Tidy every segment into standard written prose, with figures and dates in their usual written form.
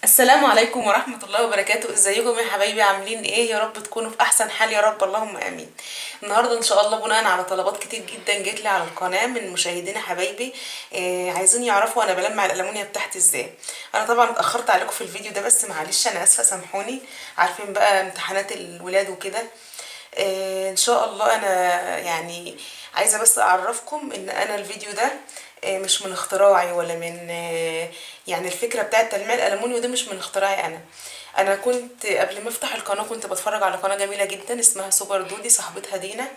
السلام عليكم ورحمة الله وبركاته. ازيكم يا حبايبي؟ عاملين ايه؟ يا رب تكونوا في احسن حال يا رب، اللهم امين. النهارده ان شاء الله بناء على طلبات كتير جدا جت لي على القناة من مشاهدينا حبايبي، عايزين يعرفوا انا بلمع الالومنيا بتاعتي ازاي. انا طبعا اتاخرت عليكم في الفيديو ده، بس معلش انا اسفة سامحوني. عارفين بقى امتحانات الولاد وكده. ان شاء الله انا يعني عايزه بس اعرفكم ان انا الفيديو ده مش من اختراعي ولا من يعني الفكره بتاعه تلميع الالومنيوم دي مش من اختراعي انا كنت قبل ما افتح القناه كنت بتفرج على قناه جميله جدا اسمها سوبر دودي، صاحبتها دينا.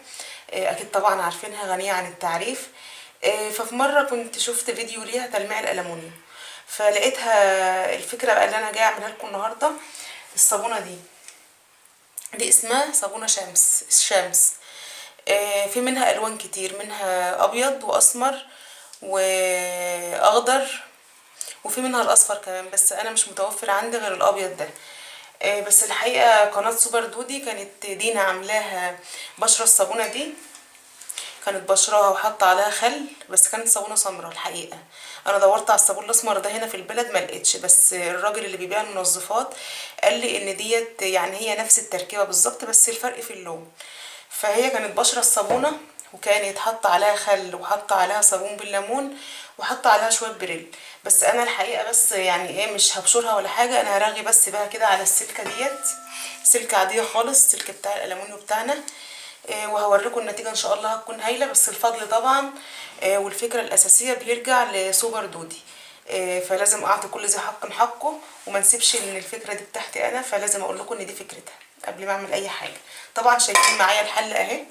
اكيد طبعا عارفينها، غنيه عن التعريف. ففي مره كنت شفت فيديو ليها تلميع الالومنيوم، فلقيتها الفكره بقى اللي انا جايه اعملها لكم النهارده. الصابونه دي اسمها صابونة شمس. في منها الوان كتير، منها ابيض واسمر واخضر، وفي منها الاصفر كمان، بس انا مش متوفر عندي غير الابيض ده. بس الحقيقة قناة سوبر دودي كانت دينا عاملاها بشرة الصابونة دي، كانت بشراها وحاطه عليها خل، بس كانت صابونه سمراء الحقيقه. انا دورت على الصابون الاسمر ده هنا في البلد ما لقيتش، بس الراجل اللي بيبيع المنظفات قال لي ان ديت يعني هي نفس التركيبه بالظبط، بس الفرق في اللون. فهي كانت بشره الصابونه، وكانت حاطه عليها خل وحاطه عليها صابون بالليمون وحاطه عليها شويه بريل. بس انا الحقيقه بس يعني ايه، مش هبشرها ولا حاجه، انا هرغي بس بقى كده على السلكه ديت. سلكه عاديه خالص، السلك بتاع الالومنيوم بتاعنا. وهوريكم النتيجة ان شاء الله هتكون هايلة، بس الفضل طبعا والفكرة الاساسية بيرجع لسوبر دودي. فلازم اعطي كل ذي حق حقه، وما نسيبش ان الفكرة دي بتاعتي انا، فلازم اقول لكم ان دي فكرتها قبل ما اعمل اي حاجة. طبعا شايفين معايا الحلة اهي،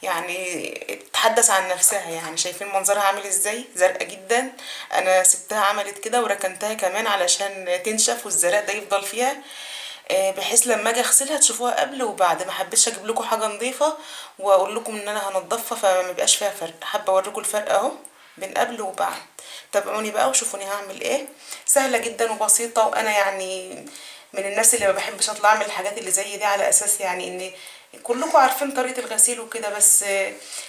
يعني تتحدث عن نفسها. يعني شايفين منظرها عامل ازاي، زرقاء جدا. انا سبتها عملت كده وركنتها كمان علشان تنشف والزرق ده يفضل فيها، بحيث لما اجي اغسلها تشوفوها قبل وبعد. ما حبيتش اجيب لكم حاجه نظيفه واقول لكم ان انا هنضفها فما يبقاش فيها فرق، حابه اوريكم الفرق اهو بين قبل وبعد. تابعوني بقى وشوفوني هعمل ايه. سهله جدا وبسيطه، وانا يعني من الناس اللي ما بحبش اطلع اعمل الحاجات اللي زي دي على اساس يعني ان كلكم عارفين طريقه الغسيل وكده. بس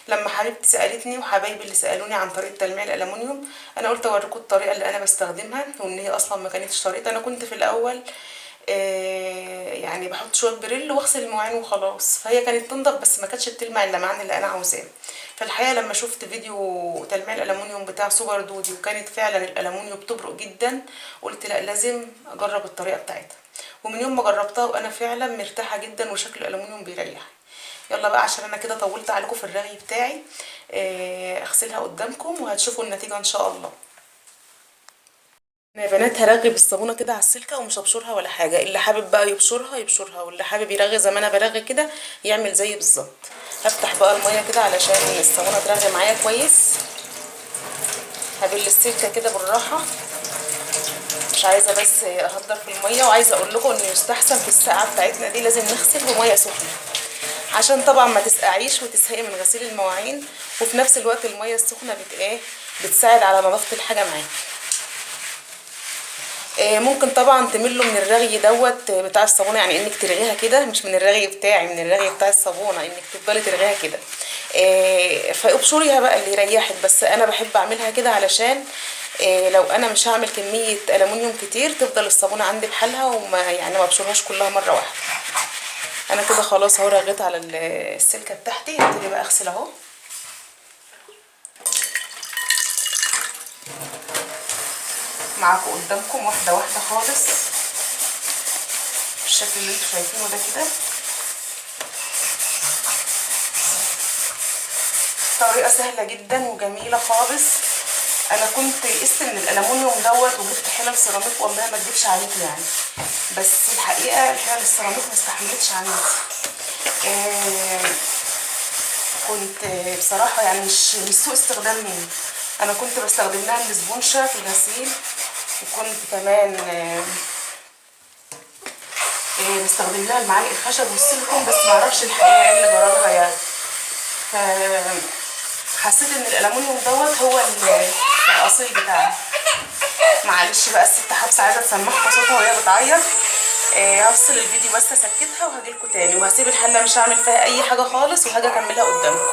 لما حبيبتي سالتني وحبايبي اللي سالوني عن طريقه تلميع الالومنيوم، انا قلت اوريكم الطريقه اللي انا بستخدمها، وان هي اصلا ما كانتش طريقتي. انا كنت في الاول يعني بحط شويه بريل واغسل المواعين وخلاص، فهي كانت تنضف بس ما كانتش بتلمع اللمعان اللي انا عاوزاه. فالحقيقه لما شفت فيديو تلميع الالومنيوم بتاع سوبر دودي وكانت فعلا الالومنيوم بتبرق جدا، قلت لا لازم اجرب الطريقه بتاعتها. ومن يوم ما جربتها وانا فعلا مرتاحه جدا وشكل الالومنيوم بيريح. يلا بقى عشان انا كده طولت عليكم في الرغي بتاعي، اغسلها قدامكم وهتشوفوا النتيجه ان شاء الله. انا يا بنات هرغي بالصابونه كده على السلكه ومش هبشرها ولا حاجه، اللي حابب بقى يبشرها يبشرها، واللي حابب يرغي زي ما انا برغي كده يعمل زي بالظبط. هفتح بقى الميه كده علشان الصابونه ترغي معايا كويس. هبل السلكه كده بالراحه، مش عايزه بس اهدر في الميه. وعايزه اقول لكم ان يستحسن في الساعه بتاعتنا دي لازم نغسل بميه سخنه، عشان طبعا ما تسقعيش وتزهقي من غسيل المواعين. وفي نفس الوقت الميه السخنه بتساعد على نظافه الحاجه معاكي. ممكن طبعا تملوا من الرغي دوت بتاع الصابونه، يعني انك ترغيها كده، مش من الرغي بتاعي، من الرغي بتاع الصابونه، انك تفضلي ترغيها كده. فابشريها بقى اللي يريحك، بس انا بحب اعملها كده علشان لو انا مش هعمل كميه الومنيوم كتير تفضل الصابونه عندي بحالها، وما يعني ما ابشرهاش كلها مره واحده. انا كده خلاص اهو رغيت على السلكه بتاعتي، هبتدي بقى اغسل اهو معاكم قدامكم واحده واحده خالص بالشكل اللي انتوا شايفينه ده كده. طريقة سهلة جدا وجميلة خالص. انا كنت قست من الالومنيوم دوت وجبت حلل سيراميك، والله ما اكدبش عليكم يعني، بس الحقيقة الحلل السيراميك ما استحملتش عندي. آه كنت بصراحة يعني مش سوء استخدام مني. انا كنت بستخدم لها الاسبونشة في الغسيل، وكنت كمان بستخدم لها المعالق الخشب والسيليكون، بس معرفش الحقيقة ايه اللي جرالها يعني. حسيت ان الالومنيوم دوت هو الاصيل بتاعنا. معلش بقى الست حبسه عايزه تسمعها صوتها وهي بتعيط. هفصل الفيديو بس اسكتها وهجيلكوا تاني، وهسيب الحله مش هعمل فيها اي حاجه خالص، وهاجي اكملها قدامكم.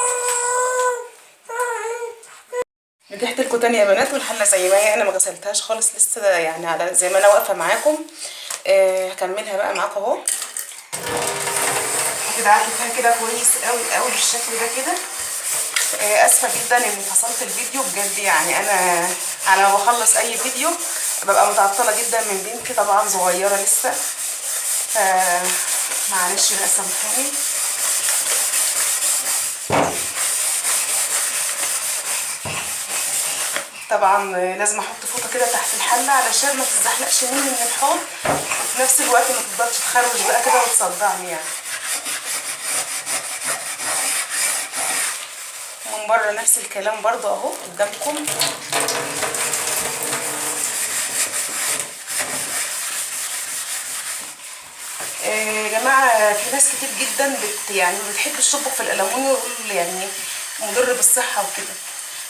رجعت لكم تاني يا بنات، والحله زي ما هي، انا ما غسلتهاش خالص لسه يعني، على زي ما انا واقفه معاكم. هكملها بقى معاكم اهو. هتدعكي فيها كده كويس قوي قوي بالشكل ده كده. اسفه جدا اني فصلت الفيديو بجد، يعني انا على ما بخلص اي فيديو ببقى متعطله جدا من بنتي طبعا صغيره لسه، ف معلش بقى سامحوني. طبعا لازم احط فوطه كده تحت الحله علشان ما تتزحلقش مني من الحوض، وفي نفس الوقت ما تفضلش تخرج بقى كده وتصدعني يعني. من بره نفس الكلام برضو اهو قدامكم. يا جماعه في ناس كتير جدا يعني ما بتحبش تطبخ في الالومنيوم، ويقول يعني مضر بالصحه وكده.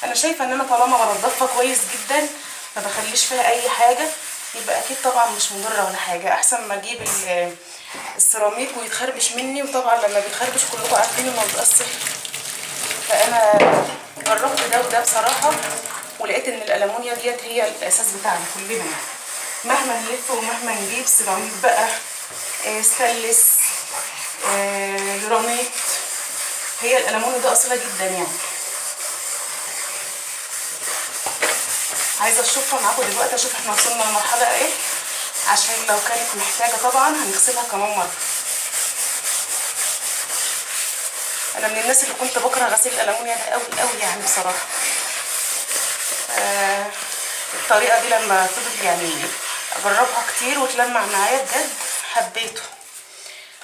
انا شايفه ان انا طالما بنضفها كويس جدا ما بخليش فيها اي حاجه، يبقى اكيد طبعا مش مضره ولا حاجه. احسن ما اجيب السيراميك ويتخربش مني، وطبعا لما بيتخربش كلكم عارفين انه مبيبقاش صحي. فانا جربت ده وده بصراحه، ولقيت ان الالومنيا ديت هي الاساس بتاعنا كلنا يعني. مهما نلف ومهما نجيب سيراميك بقى، ستانلس، جرانيت، هي الالومنيا ده اصيله جدا يعني. عايزه اشوفها معاكم دلوقتي، اشوف احنا وصلنا لمرحله ايه، عشان لو كانت محتاجه طبعا هنغسلها كمان مره. انا من الناس اللي كنت بكره غسيل الالومنيا ده قوي قوي يعني بصراحه. الطريقه دي لما فضل يعني اجربها كتير وتلمع معايا بجد حبيته.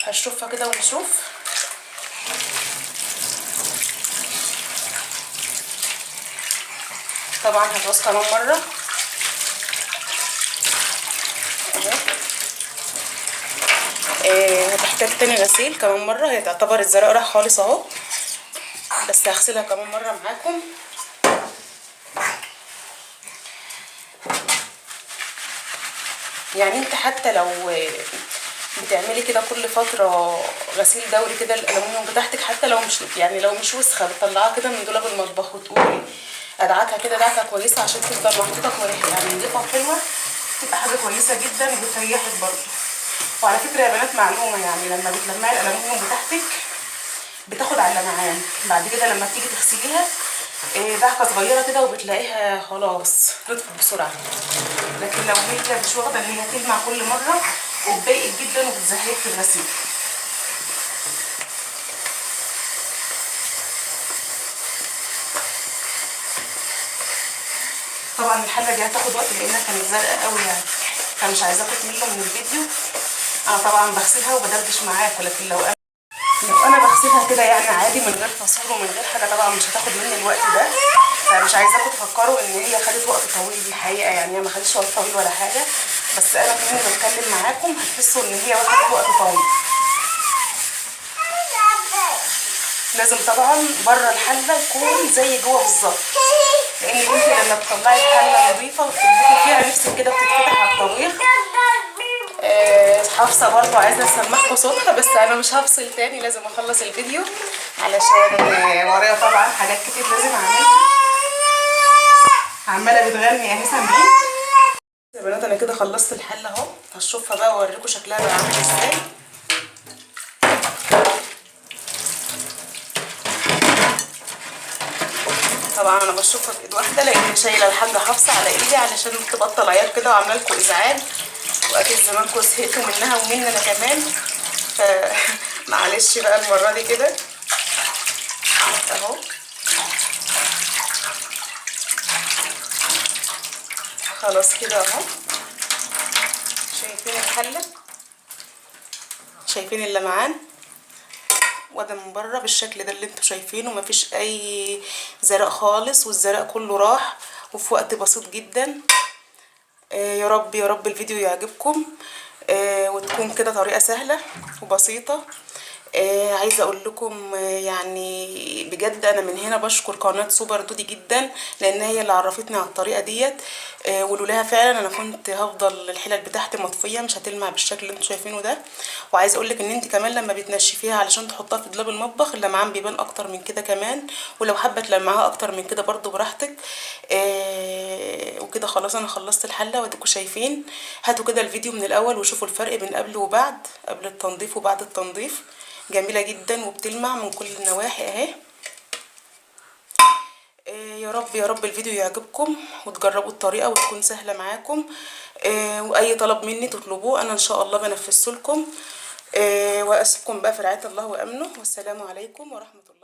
هشوفها كده ونشوف. طبعا هتعوز كمان مره هتحتاج تاني غسيل كمان مره. هي تعتبر الزرق راح خالص اهو، بس هغسلها كمان مره معاكم. يعني انت حتى لو بتعملي كده كل فتره غسيل دوري كده الالومنيوم بتاعتك، حتى لو مش يعني لو مش وسخه بتطلعها كده من دولاب المطبخ وتقولي ادعكها كده دعكه كويسه عشان تفضل محطوطه كويس يعني نضيفه وحلوه، تبقى حاجه كويسه جدا وبتريحك برضه. وعلى فكره يا بنات معلومه، يعني لما بتلمعي الالومنيوم بتاعتك بتاخد على اللمعان، بعد كده لما تيجي تغسليها دعكه صغيره كده وبتلاقيها خلاص نطفت بسرعه. لكن لو هي مش واخده ان هي تلمع كل مره بتضايقك جدا وبتزهقك في الغسيل. طبعا الحله دي هتاخد وقت لانها كانت زرقاء قوي يعني، فمش عايزاكم تملوا من الفيديو. انا طبعا بغسلها وبدردش معاكم، لكن لو انا بغسلها كده يعني عادي من غير فصول ومن غير حاجه طبعا مش هتاخد مني الوقت ده. فمش عايزاكم تفكروا ان هي خدت وقت طويل، دي حقيقه يعني هي ما خدتش وقت طويل ولا حاجه، بس انا كمان بتكلم معاكم هتحسوا ان هي واخدت وقت طويل. لازم طبعا بره الحله يكون زي جوه بالظبط، لان انت لما بتطلعي الحله نظيفه وتطبخي فيها نفسك كده بتتفتح على الطبيخ. حافظه برضو عايزه اسمعكم صوتها، بس انا مش هفصل تاني، لازم اخلص الفيديو علشان ورايا طبعا حاجات كتير لازم اعملها. عماله بتغني اهي سامعين يا بنات. انا كده خلصت الحله اهو، هشوفها بقى واوريكم شكلها بقى عامل ازاي. طبعا انا بشوفها بايد واحده لان شايله الحاجه حافظه على ايدي علشان تبطل عياط كده وعامله لكم ازعاج، واكيد زمانكم زهقتوا منها ومني انا كمان، فمعلش بقى المره دي كده اهو. خلاص كده اهو، شايفين الحله، شايفين اللمعان، وده من بره بالشكل ده اللي انتوا شايفينه، مفيش اي زرق خالص، والزرق كله راح وفي وقت بسيط جدا. يا رب يا رب الفيديو يعجبكم، وتكون كده طريقه سهله وبسيطه. عايزه اقول لكم يعني بجد انا من هنا بشكر قناه سوبر دودي جدا، لان هي اللي عرفتني على الطريقه ديت. ولولاها فعلا انا كنت هفضل الحلل بتاعتي مطفيه مش هتلمع بالشكل اللي انتوا شايفينه ده. وعايزه اقول لك ان انت كمان لما بتنشفيها علشان تحطها في دولاب المطبخ اللمعان بيبان اكتر من كده كمان، ولو حابه تلمعها اكتر من كده برضو براحتك. وكده خلاص انا خلصت الحله واديكوا شايفين. هاتوا كده الفيديو من الاول وشوفوا الفرق بين قبل وبعد، قبل التنظيف وبعد التنظيف. جميله جدا وبتلمع من كل النواحي اهي. يا رب يا رب الفيديو يعجبكم وتجربوا الطريقه وتكون سهله معاكم. واي طلب مني تطلبوه انا ان شاء الله بنفذه لكم. واسيبكم بقى في رعايه الله وامنه، والسلام عليكم ورحمه الله.